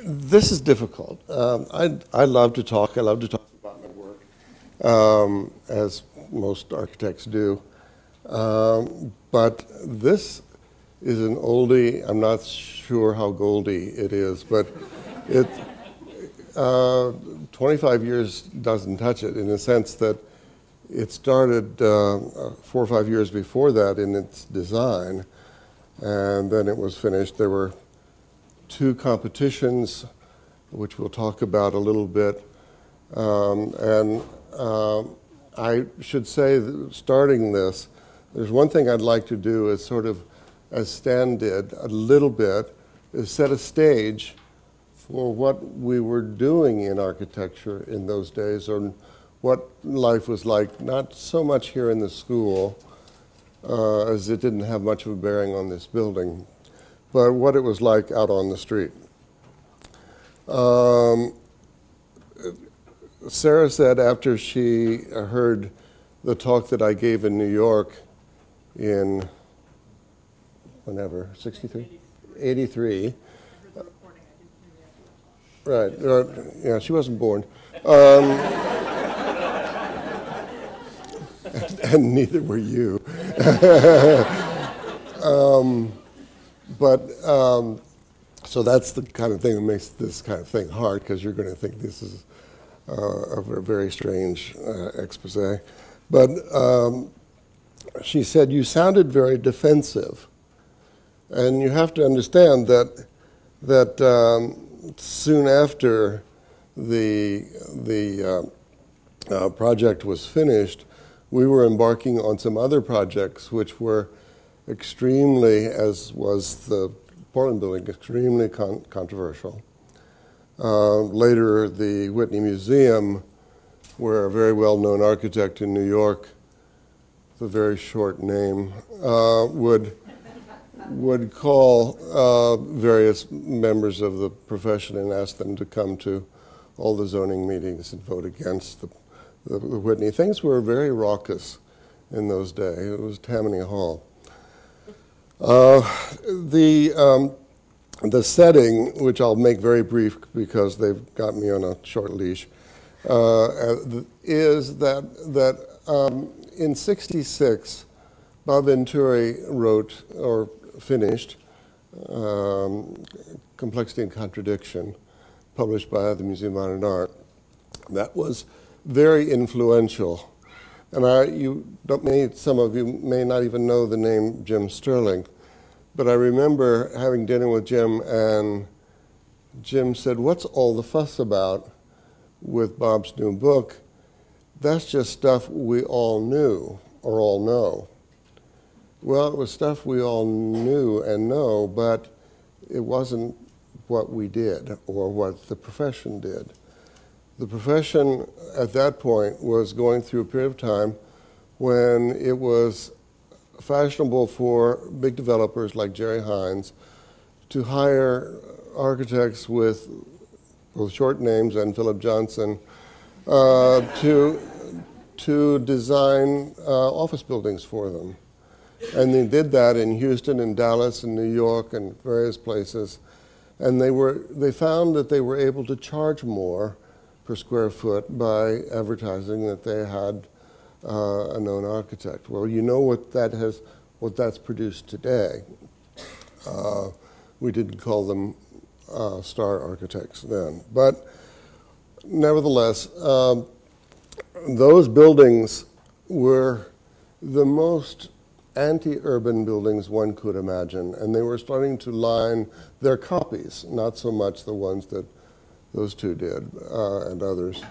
This is difficult. I love to talk. I love to talk about my work, as most architects do. But this is an oldie. I'm not sure how goldy it is, but it 25 years doesn't touch it in the sense that it started 4 or 5 years before that in its design, and then it was finished. There were 2 competitions, which we'll talk about a little bit. I should say that starting this, there's one thing I'd like to do is sort of, as Stan did a little bit, is set a stage for what we were doing in architecture in those days, or what life was like, not so much here in the school, as it didn't have much of a bearing on this building, but what it was like out on the street. Sarah said after she heard the talk that I gave in New York in, whenever, 63? 83. Right, yeah, she wasn't born. And neither were you. So that's the kind of thing that makes this kind of thing hard, because you're going to think this is a very strange expose. But she said, you sounded very defensive. And you have to understand that soon after the project was finished, we were embarking on some other projects which were extremely, as was the Portland building, extremely controversial. Later, the Whitney Museum, where a very well-known architect in New York, with a very short name, would call various members of the profession and ask them to come to all the zoning meetings and vote against the Whitney. Things were very raucous in those days. It was Tammany Hall. The setting, which I'll make very brief because they've got me on a short leash, is that in '66, Bob Venturi wrote, or finished, Complexity and Contradiction, published by the Museum of Modern Art. That was very influential. And some of you may not even know the name Jim Sterling, but I remember having dinner with Jim, and Jim said, "What's all the fuss about with Bob's new book? That's just stuff we all knew or all know." Well, it was stuff we all knew and know, but it wasn't what we did or what the profession did. The profession at that point was going through a period of time when it was fashionable for big developers like Jerry Hines to hire architects with both short names and Philip Johnson to design office buildings for them. And they did that in Houston and Dallas and New York and various places. And they found that they were able to charge more per square foot by advertising that they had a known architect. Well, you know what that's produced today. We didn't call them star architects then. But nevertheless, those buildings were the most anti-urban buildings one could imagine, and they were starting to line their copies, not so much the ones that those two did, and others,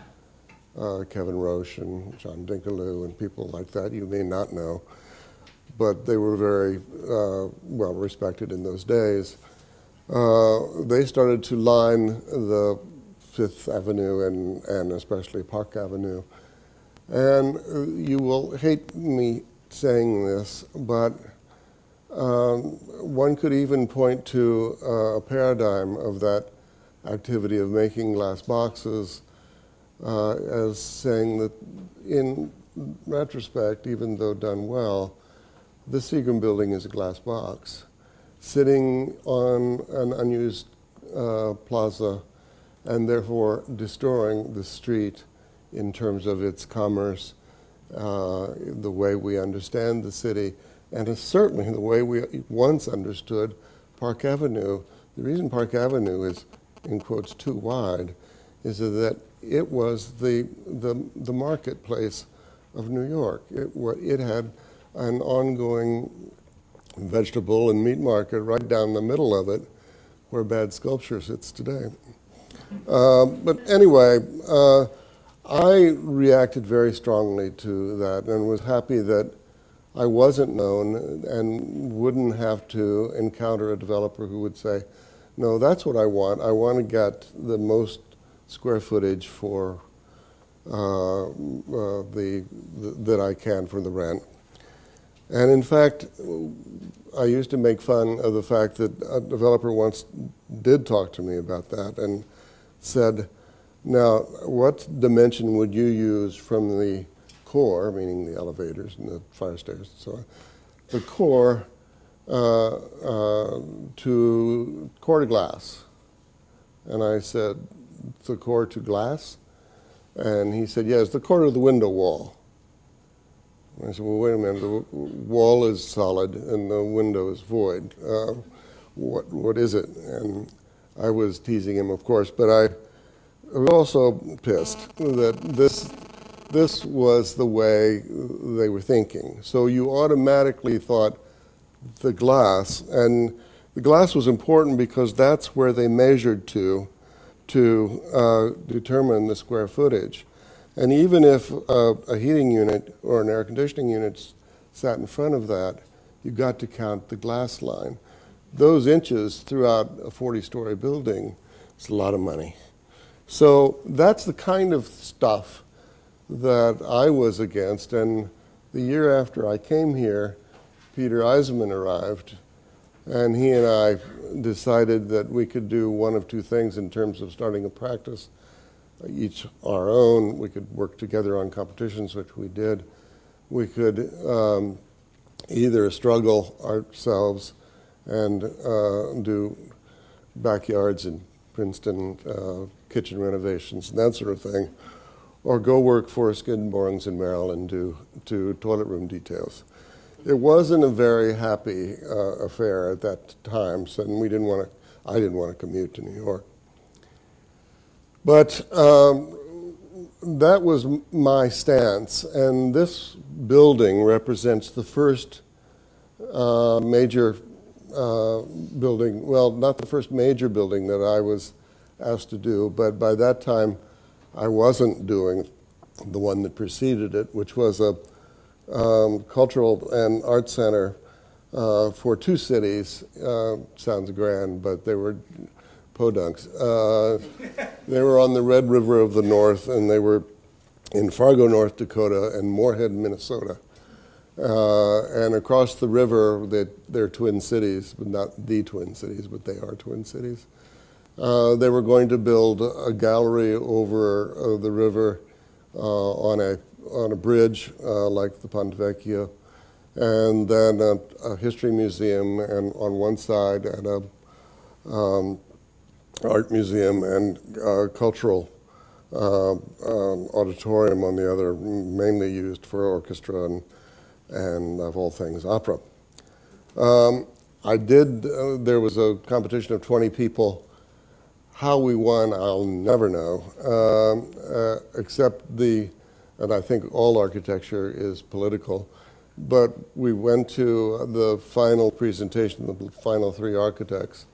Kevin Roche and John Dinkeloo and people like that you may not know, but they were very well respected in those days. They started to line the Fifth Avenue and especially Park Avenue. And you will hate me saying this, but one could even point to a paradigm of that activity of making glass boxes as saying that in retrospect, even though done well, the Seagram building is a glass box sitting on an unused plaza and therefore destroying the street in terms of its commerce, the way we understand the city, and certainly the way we once understood Park Avenue. The reason Park Avenue is, in quotes, too wide is that it was the marketplace of New York. It had an ongoing vegetable and meat market right down the middle of it, where Bad Sculpture sits today. But anyway, I reacted very strongly to that and was happy that I wasn't known and wouldn't have to encounter a developer who would say, no, that's what I want. I want to get the most square footage for that I can for the rent. And in fact, I used to make fun of the fact that a developer once did talk to me about that and said, now, what dimension would you use from the core, meaning the elevators and the fire stairs and so on, the core to core to glass? And I said, the core to glass? And he said, yes, the core to the window wall. And I said, well, wait a minute, the wall is solid and the window is void. What is it? And I was teasing him, of course, but I was also pissed that this was the way they were thinking. So you automatically thought the glass, and the glass was important because that's where they measured to determine the square footage. And even if a heating unit or an air conditioning unit sat in front of that, you got to count the glass line. Those inches throughout a 40-story building is a lot of money. So that's the kind of stuff that I was against. And the year after I came here, Peter Eisenman arrived, and he and I decided that we could do one of two things in terms of starting a practice, each our own. We could work together on competitions, which we did. We could either struggle ourselves and do backyards in Princeton, kitchen renovations, and that sort of thing, or go work for Skidmore's in Maryland, do toilet room details. It wasn't a very happy affair at that time, so I didn't want to commute to New York. But that was my stance, and this building represents the first major building, well, not the first major building that I was asked to do, but by that time I wasn't doing the one that preceded it, which was a cultural and art center for two cities. Sounds grand, but they were podunks. They were on the Red River of the North, and they were in Fargo, North Dakota, and Moorhead, Minnesota. And across the river, they're twin cities, but not the twin cities, but they are twin cities. They were going to build a gallery over the river on a bridge like the Ponte Vecchio, and then a history museum and on one side and a art museum and cultural auditorium on the other, mainly used for orchestra and of all things, opera. There was a competition of 20 people. How we won, I'll never know, except and I think all architecture is political, but we went to the final presentation, the final three architects,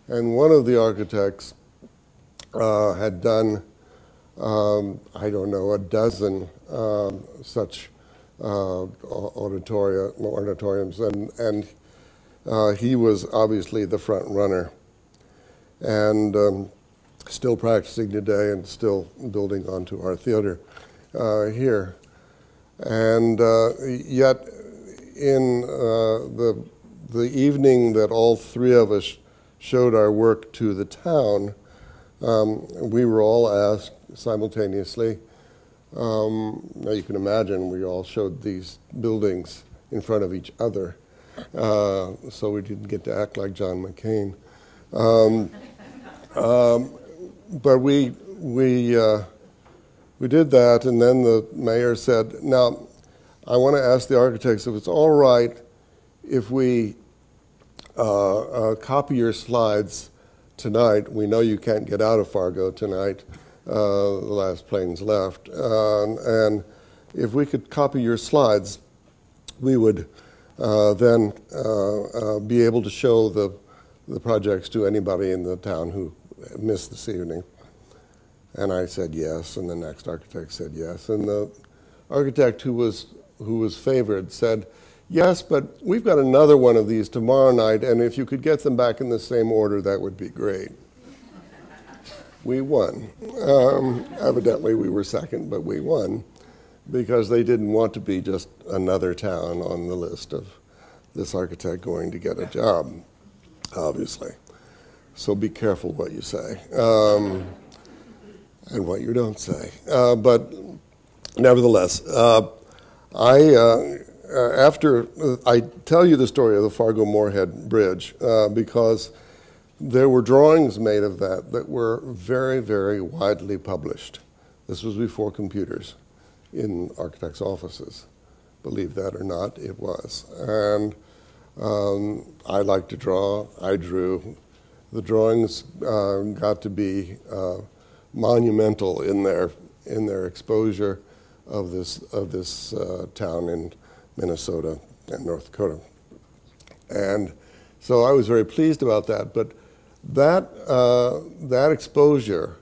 and one of the architects had done, I don't know, a dozen such auditoriums, and he was obviously the front runner, and still practicing today and still building onto our theater here. And yet in the evening that all three of us showed our work to the town, we were all asked simultaneously. Now you can imagine we all showed these buildings in front of each other, so we didn't get to act like John McCain. But we did that, and then the mayor said, now, I want to ask the architects if it's all right if we copy your slides tonight. We know you can't get out of Fargo tonight. The last plane's left. And if we could copy your slides, we would then be able to show the projects to anybody in the town who missed this evening. And I said yes, and the next architect said yes. And the architect who was favored said, yes, but we've got another one of these tomorrow night, and if you could get them back in the same order, that would be great. We won. Evidently, we were second, but we won because they didn't want to be just another town on the list of this architect going to get a job, obviously. So be careful what you say and what you don't say. But nevertheless, after I tell you the story of the Fargo-Moorhead Bridge because there were drawings made of that were very, very widely published. This was before computers in architects' offices. Believe that or not, it was. And I like to draw. I drew. The drawings got to be monumental in their exposure of this town in Minnesota and North Dakota. And so I was very pleased about that. But that exposure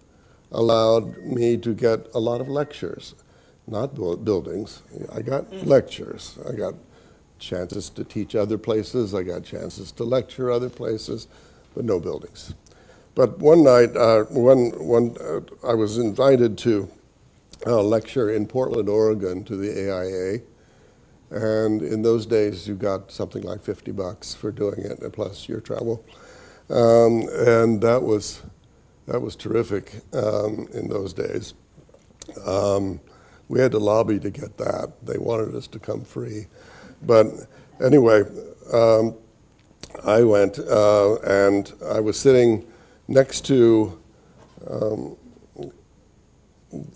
allowed me to get a lot of lectures, not buildings. I got lectures. I got chances to teach other places. I got chances to lecture other places, but no buildings. But one night, I was invited to lecture in Portland, Oregon, to the AIA. And in those days, you got something like $50 for doing it, and plus your travel. And that was terrific in those days. We had to lobby to get that. They wanted us to come free. But anyway, I went, and I was sitting next to,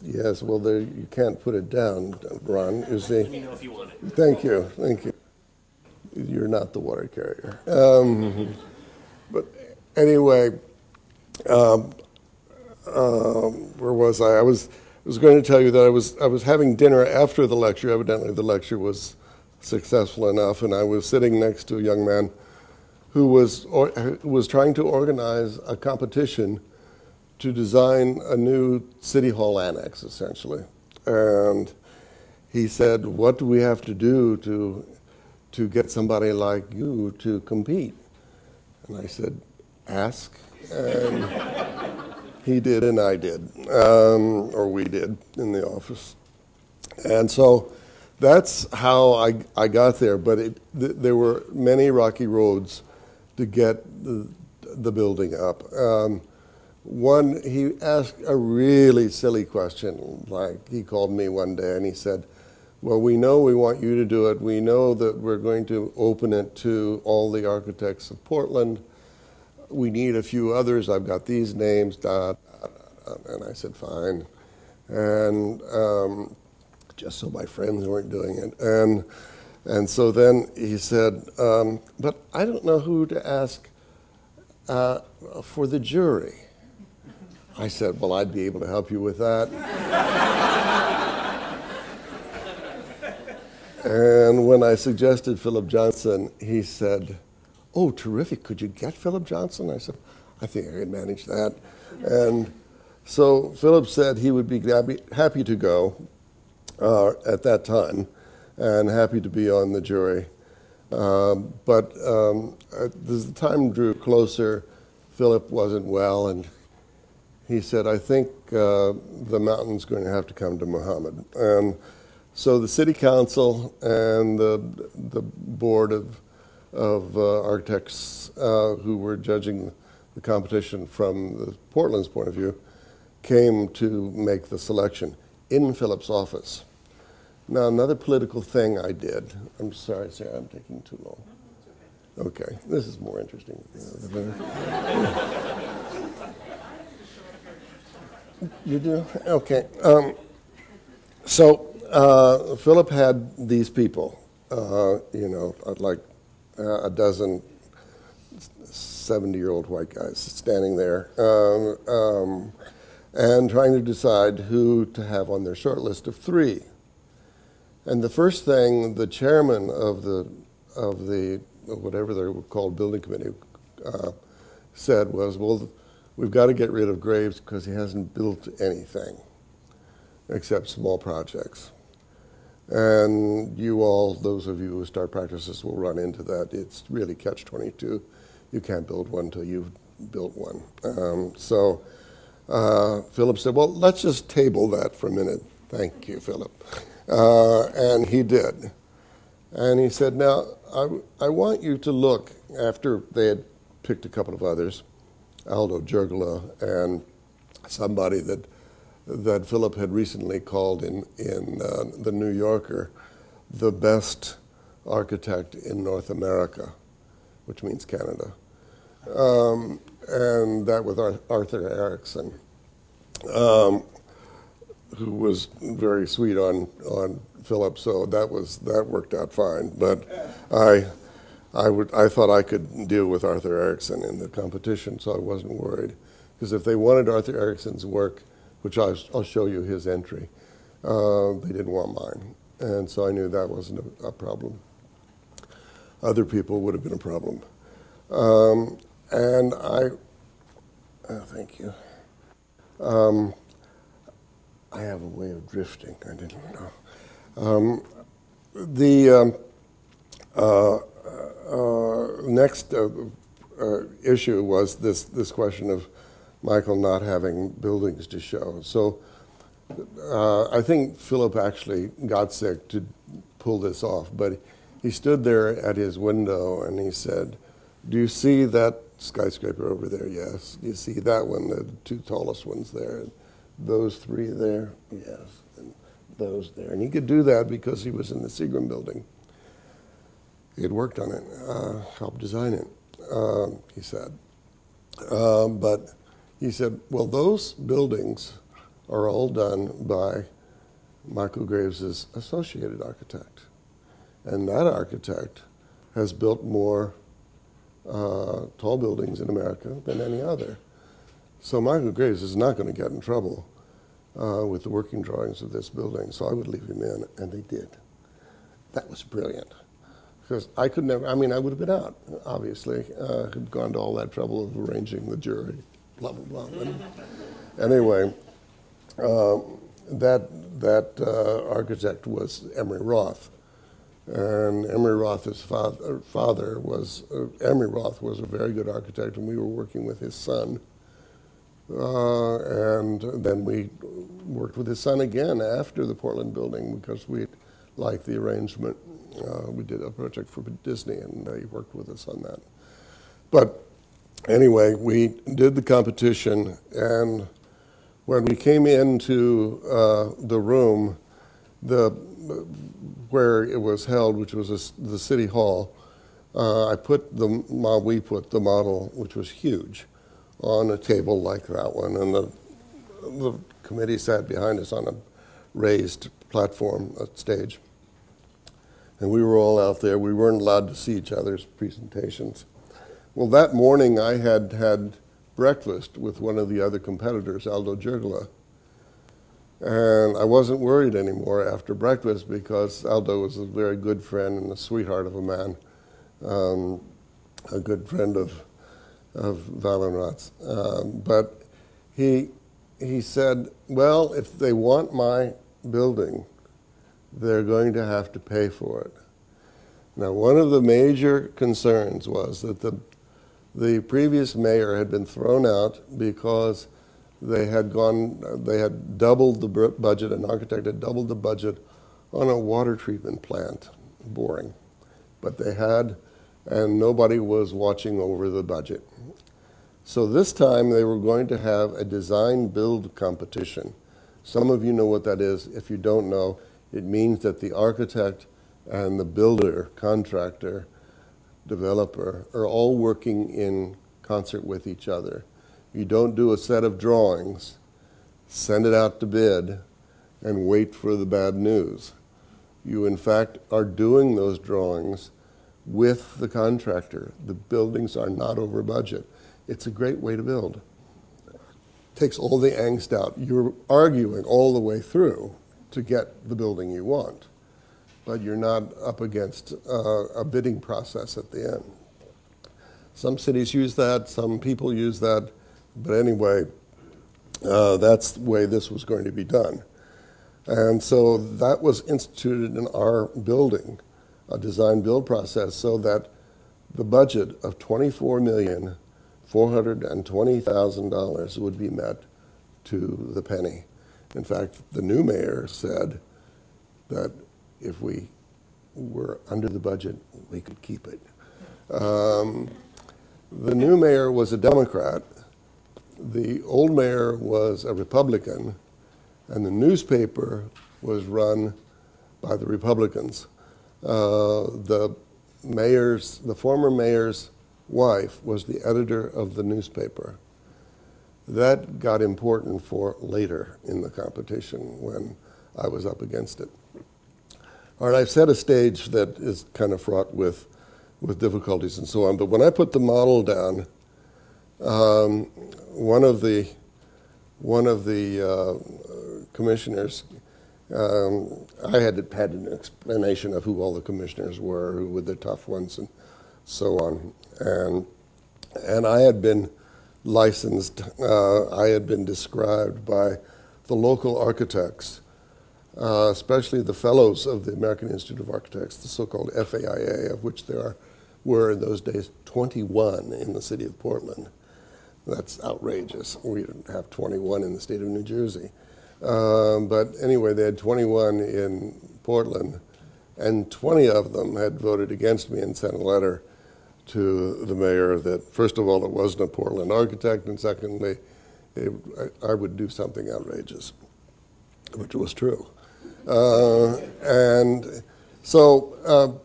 yes, well, there, you can't put it down, Ron, you see. Let me know if you want it. Thank you, thank you. You're not the water carrier. But anyway, where was I? I was going to tell you that I was having dinner after the lecture. Evidently, the lecture was successful enough, and I was sitting next to a young man who was trying to organize a competition to design a new city hall annex, essentially. And he said, "What do we have to do to get somebody like you to compete?" And I said, "Ask." And he did, and I did, or we did in the office. And so that's how I got there. But there were many rocky roads to get the building up. One, he asked a really silly question. Like, he called me one day and he said, "Well, we know we want you to do it. We know that we're going to open it to all the architects of Portland. We need a few others. I've got these names." And I said, "Fine." And just so my friends weren't doing it. And so then he said, "But I don't know who to ask for the jury." I said, "Well, I'd be able to help you with that." And when I suggested Philip Johnson, he said, "Oh, terrific. Could you get Philip Johnson?" I said, "I think I could manage that." And so Philip said he would be happy to go at that time and happy to be on the jury. But as the time drew closer, Philip wasn't well, and he said, "I think the mountain's going to have to come to Muhammad." And so the city council and the board of architects who were judging the competition from Portland's point of view came to make the selection in Philip's office. Now, another political thing I did. I'm sorry, Sarah, I'm taking too long. Okay, this is more interesting. You do? Okay. So Philip had these people, like a dozen 70-year-old white guys standing there and trying to decide who to have on their short list of 3. And the first thing the chairman of the whatever they were called building committee said was, well, we've got to get rid of Graves because he hasn't built anything except small projects. And you all, those of you who start practices, will run into that. It's really catch-22. You can't build one until you've built one. So Philip said, well, let's just table that for a minute. Thank you, Philip. And he did. And he said, now, I want you to look, after they had picked a couple of others, Aldo Jergala and somebody that Philip had recently called in the New Yorker the best architect in North America, which means Canada. And that with Arthur Erickson, who was very sweet on Philip, so that worked out fine. But I thought I could deal with Arthur Erickson in the competition, so I wasn't worried. Because if they wanted Arthur Erickson's work, which I'll show you his entry, they didn't want mine. And so I knew that wasn't a problem. Other people would have been a problem. And thank you. I have a way of drifting, I didn't know. The next issue was this question of Michael not having buildings to show. So I think Philip actually got sick to pull this off, but he stood there at his window and he said, do you see that skyscraper over there? Yes. Do you see that one, the 2 tallest ones there? Those 3 there? Yes. And those there. And he could do that because he was in the Seagram building. He had worked on it, helped design it, he said. But he said, well, those buildings are all done by Michael Graves' associated architect. And that architect has built more tall buildings in America than any other. So Michael Graves is not going to get in trouble with the working drawings of this building, so I would leave him in, and they did. That was brilliant. Because I could never, I mean, I would have been out, obviously. Had gone to all that trouble of arranging the jury, blah, blah, blah. Anyway, that architect was Emery Roth. And Emery Roth's father was, Emery Roth was a very good architect, and we were working with his son. And then we worked with his son again after the Portland building because we liked the arrangement. We did a project for Disney, and he worked with us on that. But anyway, we did the competition, and when we came into the room, where it was held, which was the city hall, we put the model, which was huge, on a table like that one, and the committee sat behind us on a raised platform, stage. And we were all out there. We weren't allowed to see each other's presentations. Well, that morning I had breakfast with one of the other competitors, Aldo Jergala. And I wasn't worried anymore after breakfast because Aldo was a very good friend and a sweetheart of a man, a good friend of Valenrat's. But he said, well, if they want my building, they're going to have to pay for it. Now, one of the major concerns was that the previous mayor had been thrown out because they had doubled the budget, an architect had doubled the budget on a water treatment plant, boring. But they had, and nobody was watching over the budget. So this time they were going to have a design-build competition. Some of you know what that is. If you don't know, it means that the architect and the builder, contractor, developer are all working in concert with each other. You don't do a set of drawings, send it out to bid, and wait for the bad news. You, in fact, are doing those drawings with the contractor. The buildings are not over budget. It's a great way to build. Takes all the angst out. You're arguing all the way through to get the building you want, but you're not up against a bidding process at the end. Some cities use that, some people use that, but anyway, that's the way this was going to be done. And so that was instituted in our building, a design-build process, so that the budget of $24,420,000 would be met to the penny. In fact, the new mayor said that if we were under the budget, we could keep it. The new mayor was a Democrat. The old mayor was a Republican, and the newspaper was run by the Republicans. The former mayor's wife was the editor of the newspaper. That got important for later in the competition when I was up against it. All right, I've set a stage that is kind of fraught with difficulties and so on, but when I put the model down, one of the commissioners, I had an explanation of who all the commissioners were, who were the tough ones, and so on. And I had been licensed, I had been described by the local architects, especially the fellows of the American Institute of Architects, the so-called FAIA, of which there were in those days 21 in the city of Portland. That's outrageous. We didn't have 21 in the state of New Jersey. But anyway, they had 21 in Portland, and 20 of them had voted against me and sent a letter to the mayor that, first of all, it wasn't a Portland architect, and secondly, I would do something outrageous, which was true. And so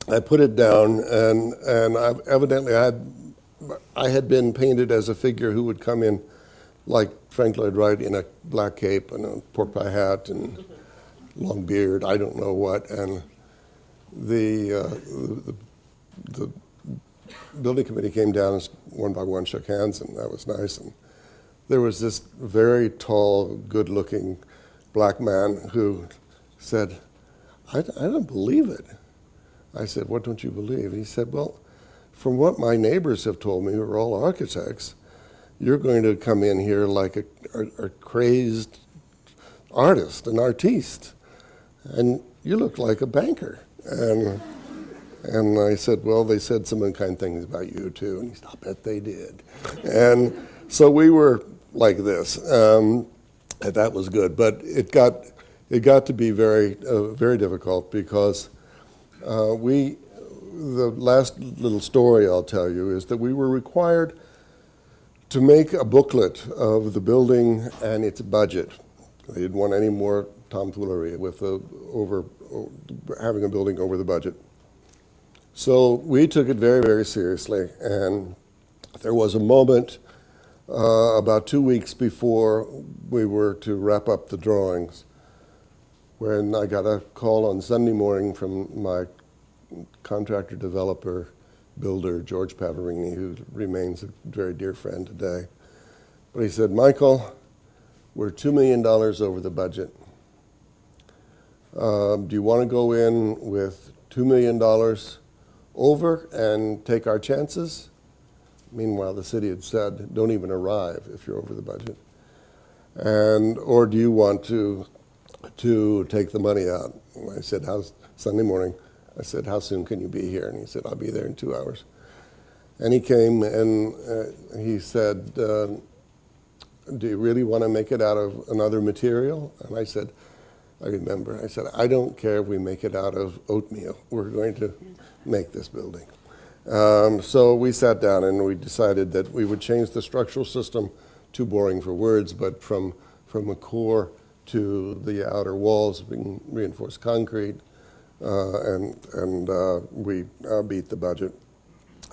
I put it down, and evidently I had been painted as a figure who would come in like Frank Lloyd Wright in a black cape and a pork pie hat and long beard, I don't know what, and the building committee came down and one by one shook hands, and that was nice. And there was this very tall, good-looking black man who said, I don't believe it. I said, what don't you believe? He said, well, from what my neighbors have told me, who are all architects, you're going to come in here like a crazed artist, an artiste, and you look like a banker. And I said, well, they said some unkind things about you, too. And he said, I bet they did. And so we were like this. And that was good. But it got to be very difficult because the last little story I'll tell you is that we were required to make a booklet of the building and its budget. They didn't want any more tomfoolery with having a building over the budget. So we took it very, very seriously, and there was a moment about 2 weeks before we were to wrap up the drawings when I got a call on Sunday morning from my contractor, developer, builder, George Pavarini, who remains a very dear friend today. But he said, Michael, we're $2 million over the budget. Do you want to go in with $2 million over and take our chances? Meanwhile, the city had said, don't even arrive if you're over the budget. Or do you want to take the money out? And I said, Sunday morning, I said, how soon can you be here? And he said, I'll be there in 2 hours. And he came and he said, do you really want to make it out of another material? And I said, I remember, I said, I don't care if we make it out of oatmeal. We're going to make this building. So we sat down and we decided that we would change the structural system, too boring for words, but from a core to the outer walls being reinforced concrete, and we beat the budget.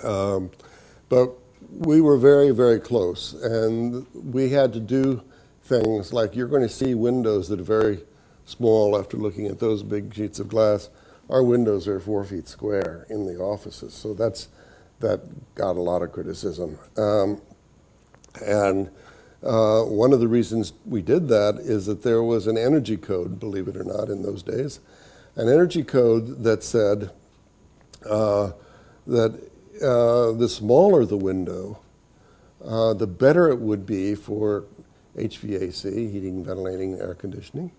But we were very, very close, and we had to do things like you're going to see windows that are very small after looking at those big sheets of glass. Our windows are 4 feet square in the offices, so that got a lot of criticism. And one of the reasons we did that is that there was an energy code, believe it or not, in those days, an energy code that said that the smaller the window, the better it would be for HVAC, heating, ventilating, air conditioning.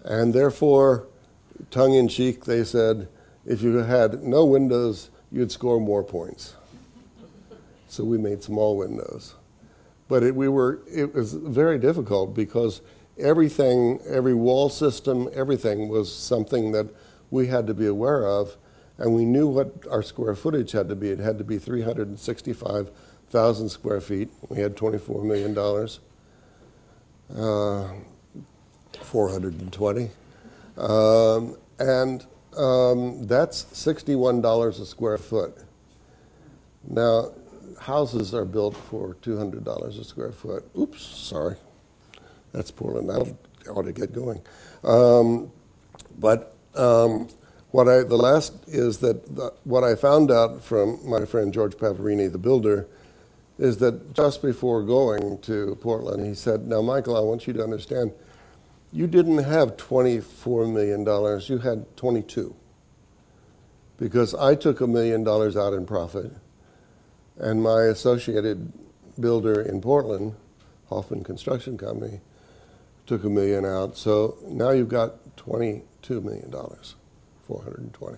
And therefore, tongue-in-cheek, they said, if you had no windows, you'd score more points. So we made small windows. But it was very difficult because everything, every wall system, everything was something that we had to be aware of, and we knew what our square footage had to be. It had to be 365,000 square feet. We had $24 million. 420. That's $61 a square foot. Now, houses are built for $200 a square foot. Oops, sorry. That's Portland. I ought to get going. The last is that what I found out from my friend George Paparini, the builder, is that just before going to Portland, he said, now, Michael, I want you to understand, you didn't have $24 million, you had 22. Because I took $1 million out in profit, and my associated builder in Portland, Hoffman Construction Company, took $1 million out. So now you've got $22 million, 420.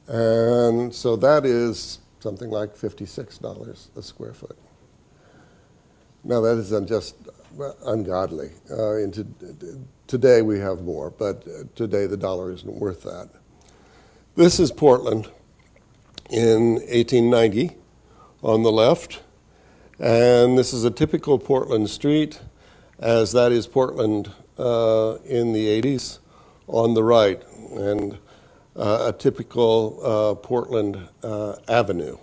And so that is something like $56 a square foot. Now that is just ungodly. Today we have more, but today the dollar isn't worth that. This is Portland in 1890 on the left, and this is a typical Portland street, as that is Portland in the 80s on the right, and a typical Portland avenue.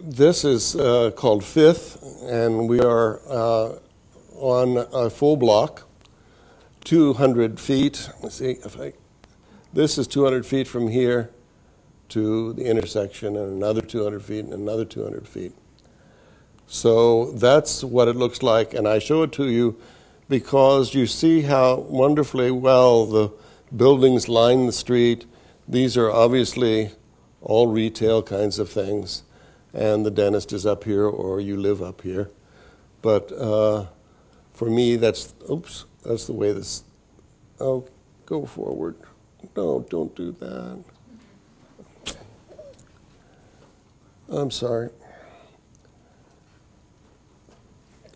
This is called Fifth, and we are on a full block, 200 feet. Let's see this is 200 feet from here to the intersection, and another 200 feet, and another 200 feet. So that's what it looks like, and I show it to you because you see how wonderfully well the buildings line the street. These are obviously all retail kinds of things, and the dentist is up here or you live up here. But for me, that's the way this, oh, go forward. No, don't do that. I'm sorry.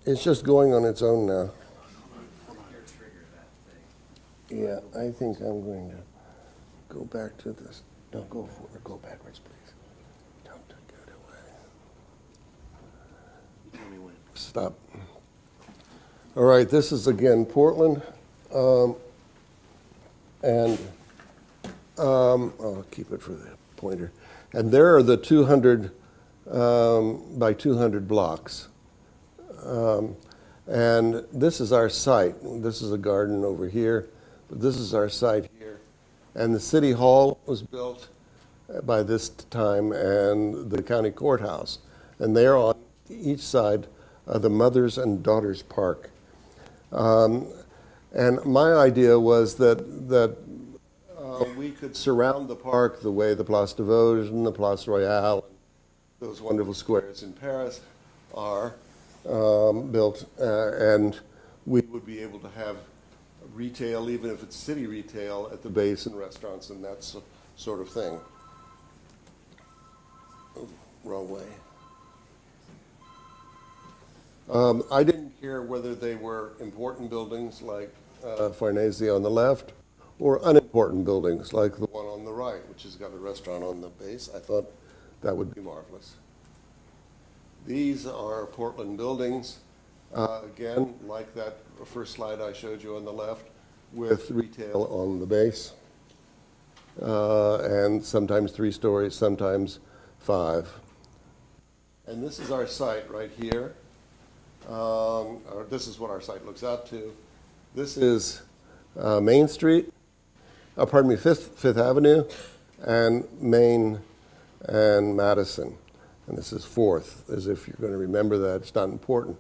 It's just going on its own now. Yeah, I think I'm going to go back to this. No, go forward. Go backwards, please. Don't get away. Stop. All right, this is again Portland. I'll keep it for the pointer. And there are the 200 by 200 blocks. And this is our site. This is a garden over here, but this is our site here. And the city hall was built by this time, and the county courthouse. And there on each side are the Mothers and Daughters Park. And my idea was that we could surround the park the way the Place de Vosges and the Place Royale, and those wonderful squares in Paris are built, and we would be able to have retail, even if it's city retail, at the base and restaurants and that sort of thing. Oh, wrong way. I didn't care whether they were important buildings like Farnese on the left or unimportant buildings like the one on the right, which has got a restaurant on the base. I thought that would be marvelous. These are Portland buildings, again, like that first slide I showed you on the left, with retail on the base, and sometimes 3 stories, sometimes 5. And this is our site right here. or this is what our site looks out to. This is Main Street, pardon me, Fifth Avenue, and Main and Madison. And this is 4th, as if you're going to remember that. It's not important.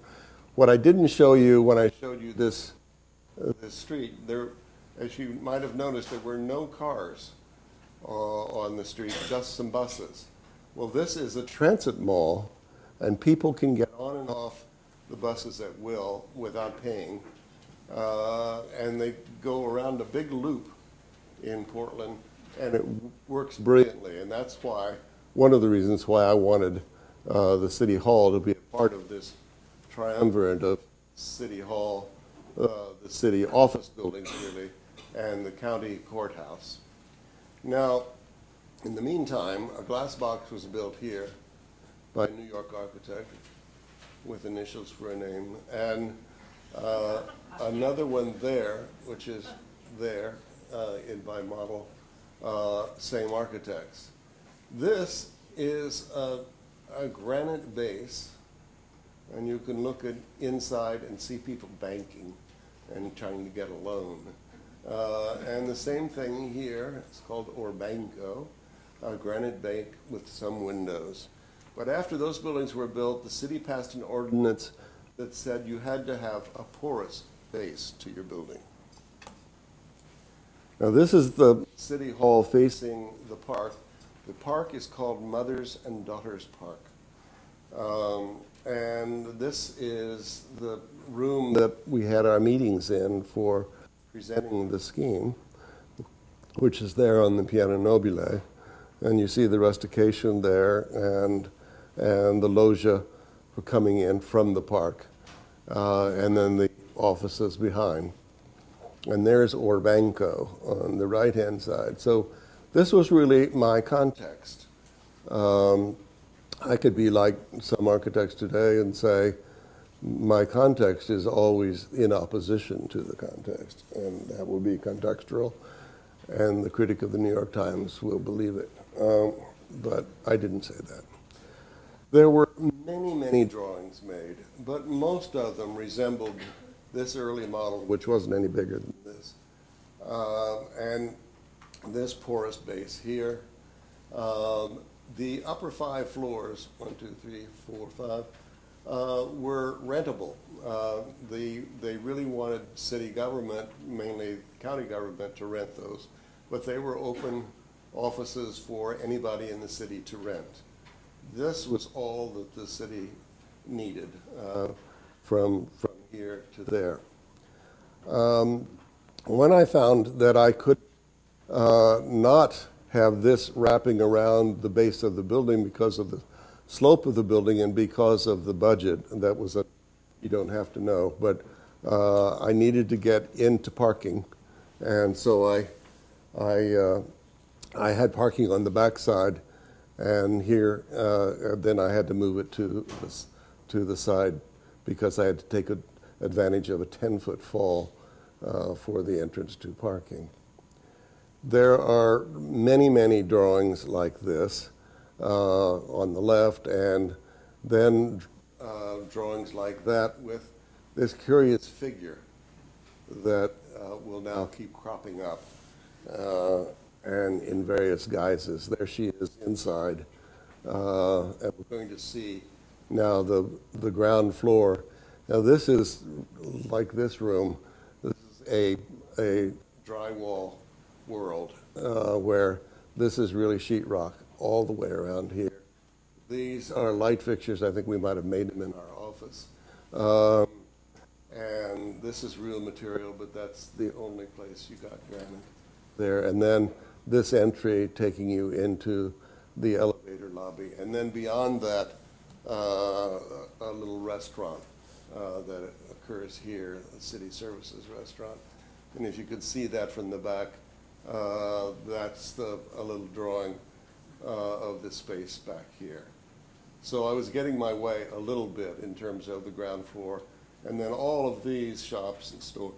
What I didn't show you when I showed you this street, there, as you might have noticed, there were no cars on the street, just some buses. Well, this is a transit mall, and people can get on and off the buses at will without paying. And they go around a big loop in Portland, and it works brilliantly. And that's why, one of the reasons why I wanted the City Hall to be a part of this triumvirate of City Hall, the city office buildings, really, and the county courthouse. Now, in the meantime, a glass box was built here by a New York architect with initials for a name, and another one there, which is there by model, same architects. This is a granite base, and you can look at inside and see people banking and trying to get a loan. And the same thing here, it's called Orbanco, a granite bank with some windows. But after those buildings were built, the city passed an ordinance that said you had to have a porous base to your building. Now this is the City Hall facing the park. The park is called Mothers and Daughters Park. And this is the room that we had our meetings in for presenting the scheme, which is there on the Piano Nobile. And you see the rustication there and the loggia for coming in from the park. And then the offices behind. And there's Orbanco on the right-hand side. So this was really my context. I could be like some architects today and say, my context is always in opposition to the context, and that will be contextual, and the critic of the New York Times will believe it. But I didn't say that. There were many, many drawings made, but most of them resembled this early model, which wasn't any bigger than this. And this porous base here. The upper 5 floors, 1, 2, 3, 4, 5, were rentable. They really wanted city government, mainly county government, to rent those, but they were open offices for anybody in the city to rent. This was all that the city needed from here to there. When I found that I could not have this wrapping around the base of the building because of the slope of the building and because of the budget, that was you don't have to know, but I needed to get into parking, and so I had parking on the backside, and here then I had to move it to the side because I had to take advantage of a 10-foot fall for the entrance to parking. There are many, many drawings like this on the left, and then drawings like that with this curious figure that will now keep cropping up and in various guises. There she is inside, and we're going to see now the ground floor. Now this is like this room. This is a drywall world where this is really sheetrock all the way around here. These are light fixtures. I think we might have made them in our office. And this is real material, but that's the only place you got granite there. And then this entry taking you into the elevator lobby. And then beyond that, a little restaurant that occurs here, a city services restaurant. And if you could see that from the back, that's a little drawing of the space back here. So I was getting my way a little bit in terms of the ground floor. And then all of these shops and stores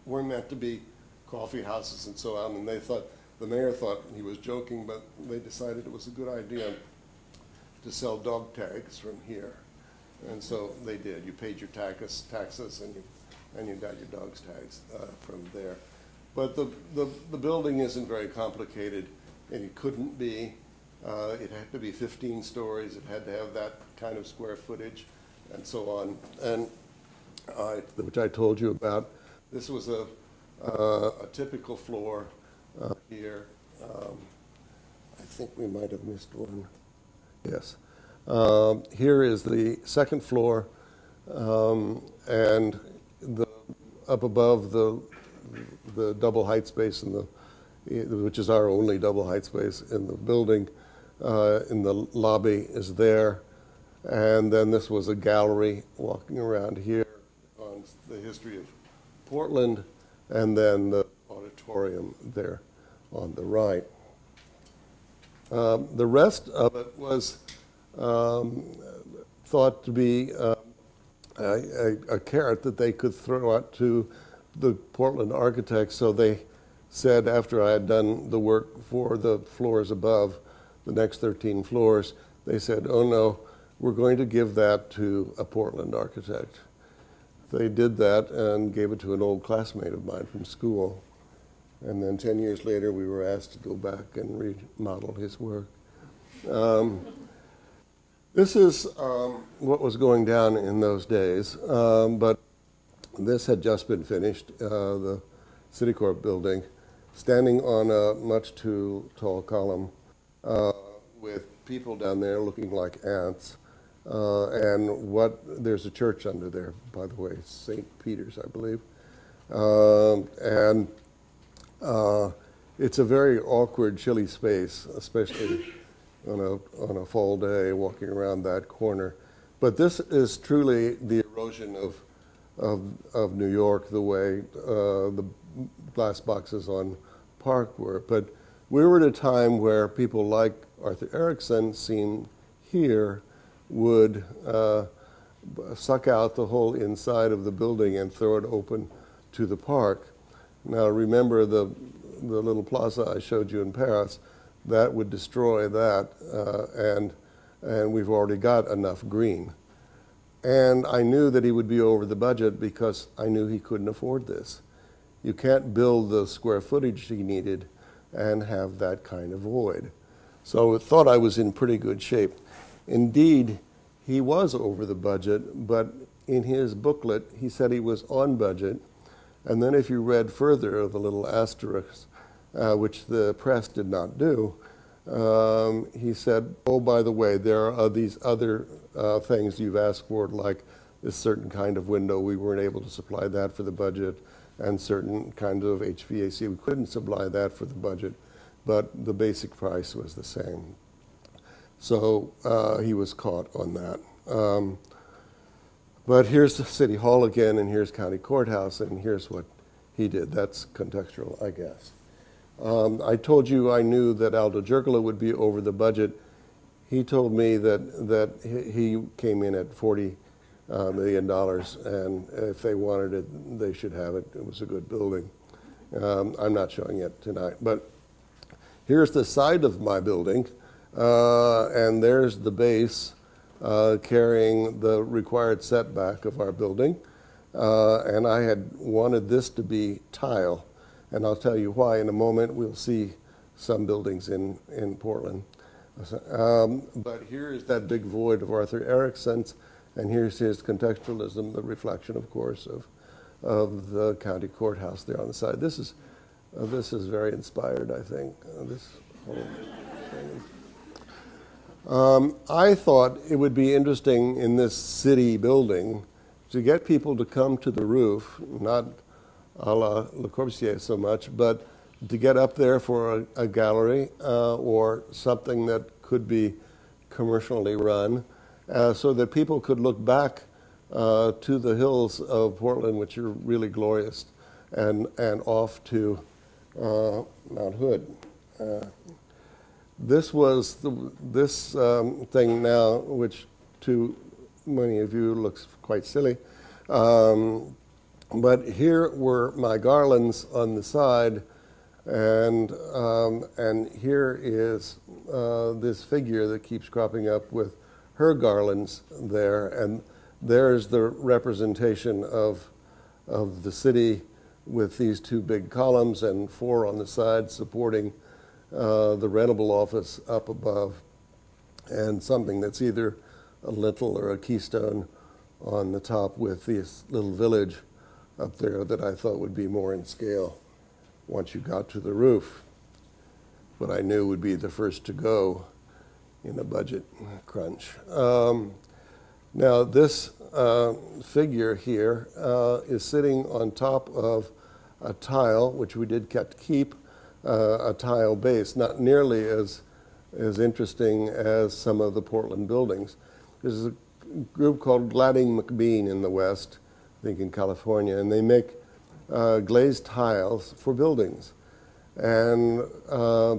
were meant to be coffee houses and so on. And they thought, the mayor thought he was joking, but they decided it was a good idea to sell dog tags from here. And so they did. You paid your taxes, and you got your dog's tags from there. But the building isn't very complicated, and it couldn't be. It had to be 15 stories. It had to have that kind of square footage, and so on. And which I told you about. This was a typical floor here. I think we might have missed one. Yes. Here is the second floor, and up above the double height space which is our only double height space in the building, in the lobby is there. And then this was a gallery walking around here on the history of Portland, and then the auditorium there on the right. The rest of it was thought to be a carrot that they could throw out to the Portland architects. So they said, after I had done the work for the floors above, the next 13 floors, they said, oh no, we're going to give that to a Portland architect. They did that and gave it to an old classmate of mine from school. And then 10 years later, we were asked to go back and remodel his work. This is what was going down in those days, but this had just been finished, the Citicorp building, standing on a much too tall column with people down there looking like ants. There's a church under there, by the way, St. Peter's, I believe. It's a very awkward, chilly space, especially on a fall day walking around that corner. But this is truly the erosion of New York, the way the glass boxes on Park were. But we were at a time where people like Arthur Erickson, seen here, would suck out the whole inside of the building and throw it open to the park. Now remember the little plaza I showed you in Paris, that would destroy that, and we've already got enough green. And I knew that he would be over the budget because I knew he couldn't afford this. You can't build the square footage he needed and have that kind of void. So I thought I was in pretty good shape. Indeed, he was over the budget, but in his booklet, he said he was on budget. And then if you read further, the little asterisk, which the press did not do, he said, oh, by the way, there are these other things you've asked for, like this certain kind of window. We weren't able to supply that for the budget, and certain kind of HVAC. We couldn't supply that for the budget, but the basic price was the same. So he was caught on that. But here's the City Hall again, and here's County Courthouse, and here's what he did. That's contextual, I guess. I told you I knew that Aldo Jerkala would be over the budget. He told me that he came in at $40 million, and if they wanted it, they should have it. It was a good building. I'm not showing it tonight. But here's the side of my building, and there's the base carrying the required setback of our building. And I had wanted this to be tile, and I'll tell you why in a moment. We'll see some buildings in Portland. But here is that big void of Arthur Erickson's, and here's his contextualism, the reflection, of course, of the county courthouse there on the side. This is very inspired, I think. This whole thing. I thought it would be interesting in this city building to get people to come to the roof, not a la Le Corbusier so much, but to get up there for a gallery or something that could be commercially run, so that people could look back to the hills of Portland, which are really glorious, and off to Mount Hood. This was this thing now, which to many of you looks quite silly. But here were my garlands on the side, and here is this figure that keeps cropping up with her garlands there, and there's the representation of the city with these two big columns and four on the side supporting the rentable office up above, and something that's either a lintel or a keystone on the top with this little village up there that I thought would be more in scale once you got to the roof. What I knew would be the first to go in a budget crunch. Now this figure here is sitting on top of a tile, which we did keep a tile base, not nearly as interesting as some of the Portland buildings. There's a group called McBean in the West, I think in California, and they make glazed tiles for buildings. And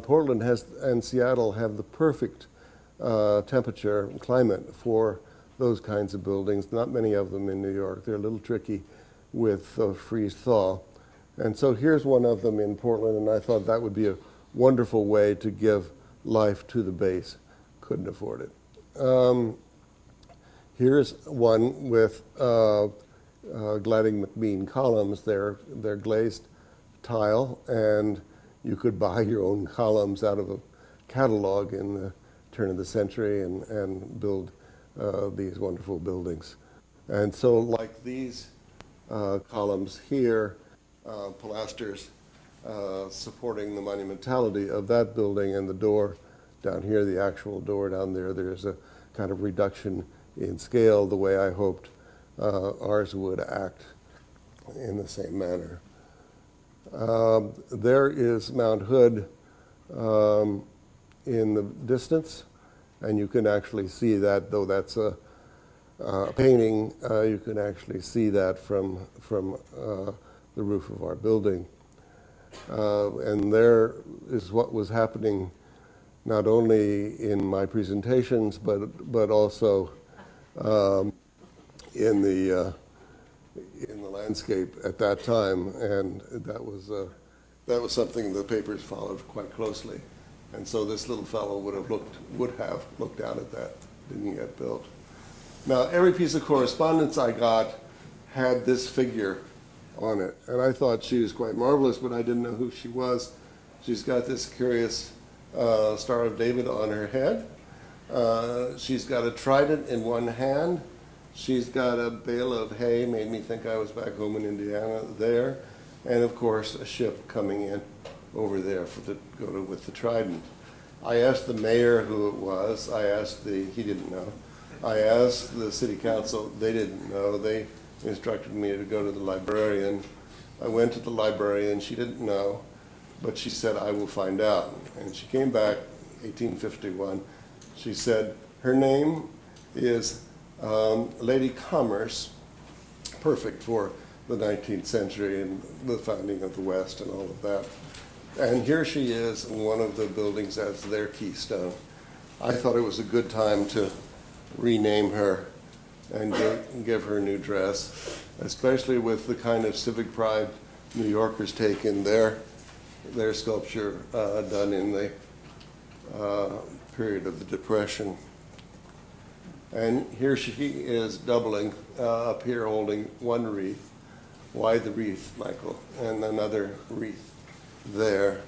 Portland and Seattle have the perfect temperature and climate for those kinds of buildings. Not many of them in New York. They're a little tricky with freeze-thaw. And so here's one of them in Portland, and I thought that would be a wonderful way to give life to the base. Couldn't afford it. Here's one with McBean columns. They're glazed tile, and you could buy your own columns out of a catalog in the turn of the century and build these wonderful buildings. And so like these columns here, pilasters supporting the monumentality of that building, and the door down here, the actual door down there, there's a kind of reduction in scale the way I hoped ours would act in the same manner. There is Mount Hood in the distance, and you can actually see that, though that's a painting, you can actually see that from the roof of our building. And there is what was happening not only in my presentations, but also in the landscape at that time, and that was something the papers followed quite closely. And so this little fellow would have looked out at that. Didn't get built. Now every piece of correspondence I got had this figure on it, and I thought she was quite marvelous, but I didn't know who she was. She's got this curious Star of David on her head. She's got a trident in one hand. She's got a bale of hay, made me think I was back home in Indiana there, and of course a ship coming in over there with the trident. I asked the mayor who it was. He didn't know. I asked the city council. They didn't know. They instructed me to go to the librarian. I went to the librarian. She didn't know, but she said, I will find out. And she came back, 1851. She said, her name is Lady Commerce, perfect for the 19th century and the founding of the West and all of that. And here she is in one of the buildings as their keystone. I thought it was a good time to rename her and give her a new dress, especially with the kind of civic pride New Yorkers take in their sculpture done in the period of the Depression. And here she is doubling up here, holding one wreath. Why the wreath, Michael? And another wreath there.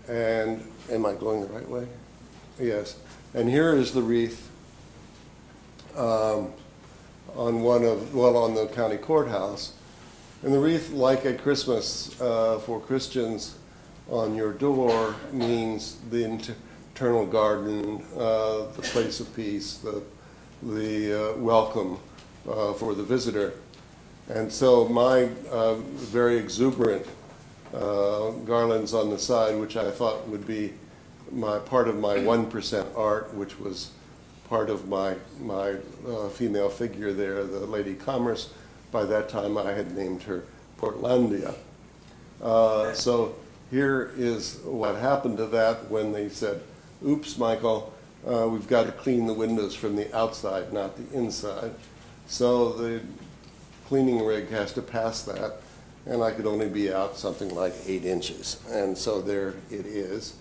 And am I going the right way? Yes. And here is the wreath on the county courthouse. And the wreath, like at Christmas for Christians on your door, means the eternal garden, the place of peace, the welcome for the visitor. And so my very exuberant garlands on the side, which I thought would be part of my 1% art, which was part of my female figure there, the Lady Commerce. By that time I had named her Portlandia. So here is what happened to that when they said, oops, Michael, we've got to clean the windows from the outside, not the inside. So the cleaning rig has to pass that, and I could only be out something like 8 inches. And so there it is,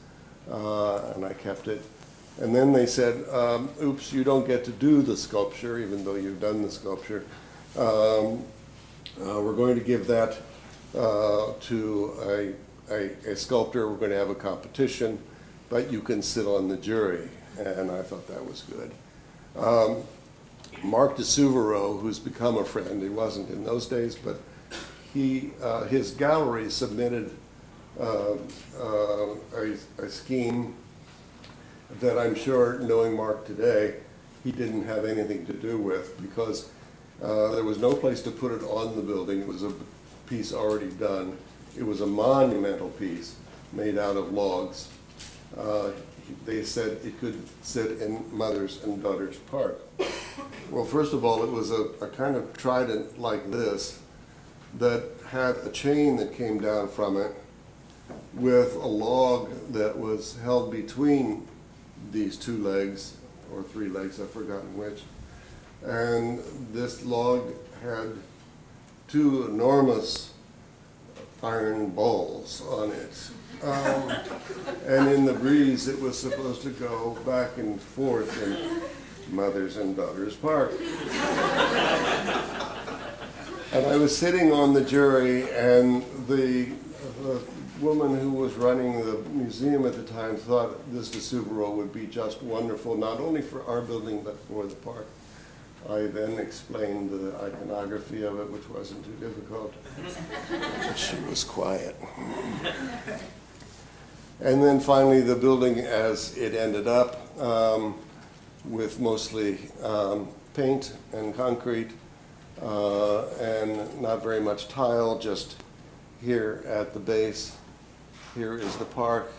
and I kept it. And then they said, oops, you don't get to do the sculpture, even though you've done the sculpture. We're going to give that to a sculptor. We're going to have a competition, but you can sit on the jury. And I thought that was good. Mark de Souveraud, who's become a friend, he wasn't in those days, but his gallery submitted a scheme that I'm sure, knowing Mark today, he didn't have anything to do with, because there was no place to put it on the building. It was a piece already done. It was a monumental piece made out of logs. They said it could sit in Mothers and Daughters Park. Well, first of all, it was a kind of trident like this that had a chain that came down from it with a log that was held between these two legs, or three legs, I've forgotten which. And this log had two enormous iron balls on it. And in the breeze, it was supposed to go back and forth in Mothers and Daughters Park. And I was sitting on the jury, and the woman who was running the museum at the time thought this de Souveraud would be just wonderful, not only for our building, but for the park. I then explained the iconography of it, which wasn't too difficult. But she was quiet. And then finally, the building as it ended up, with mostly paint and concrete, and not very much tile, just here at the base. Here is the park.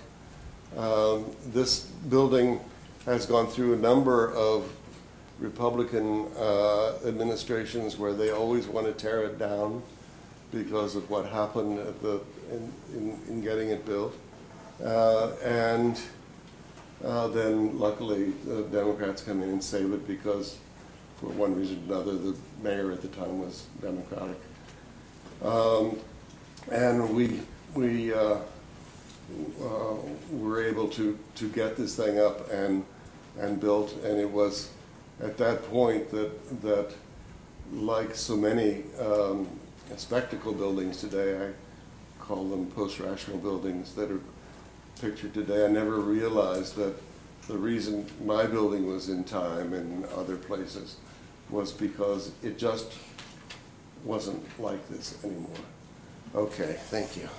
This building has gone through a number of Republican administrations where they always want to tear it down because of what happened at in getting it built. And then luckily the Democrats come in and save it because for one reason or another the mayor at the time was Democratic. And we were able to get this thing up and built, and it was at that point that like so many spectacle buildings today, I call them postrational buildings that are pictured today. I never realized that the reason my building was in time in other places was because it just wasn't like this anymore. Okay, thank you.